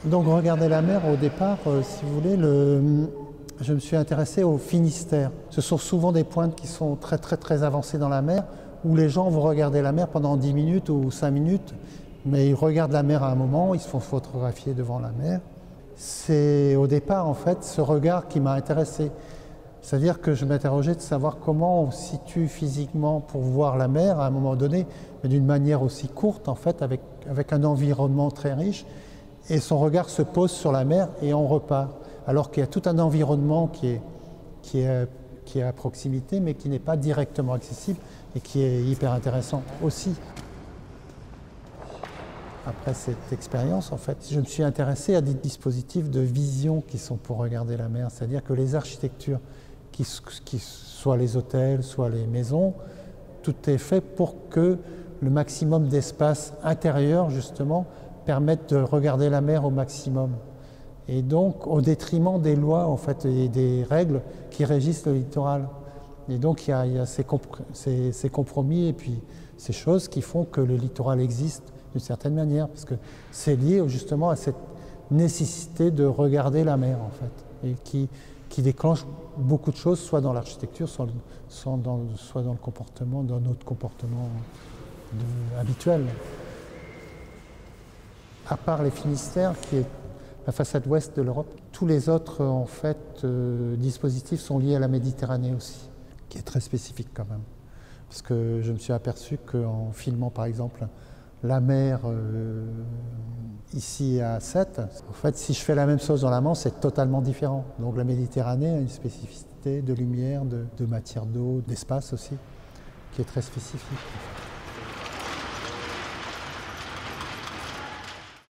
Donc regarder la mer, au départ, si vous voulez, je me suis intéressé au Finistère. Ce sont souvent des pointes qui sont très avancées dans la mer, où les gens vont regarder la mer pendant 10 minutes ou 5 minutes, mais ils regardent la mer à un moment, ils se font photographier devant la mer. C'est au départ, en fait, ce regard qui m'a intéressé. C'est-à-dire que je m'interrogeais de savoir comment on se situe physiquement pour voir la mer à un moment donné, mais d'une manière aussi courte, en fait, avec un environnement très riche. Et son regard se pose sur la mer et on repart. Alors qu'il y a tout un environnement qui est à proximité, mais qui n'est pas directement accessible et qui est hyper intéressant aussi. Après cette expérience, en fait, je me suis intéressé à des dispositifs de vision qui sont pour regarder la mer. C'est-à-dire que les architectures, soit les hôtels, soit les maisons, tout est fait pour que le maximum d'espace intérieur, justement, permette de regarder la mer au maximum. Et donc, au détriment des lois, en fait, et des règles qui régissent le littoral. Et donc, il y a ces compromis et puis ces choses qui font que le littoral existe d'une certaine manière, parce que c'est lié justement à cette nécessité de regarder la mer, en fait, et qui déclenche beaucoup de choses, soit dans l'architecture, soit dans le comportement, dans notre comportement habituel. À part les Finistères, qui est la façade ouest de l'Europe, tous les autres en fait, dispositifs sont liés à la Méditerranée aussi, qui est très spécifique quand même. Parce que je me suis aperçu qu'en filmant par exemple la mer ici à Sète, en fait si je fais la même chose dans la Manche, c'est totalement différent. Donc la Méditerranée a une spécificité de lumière, de matière d'eau, d'espace aussi, qui est très spécifique.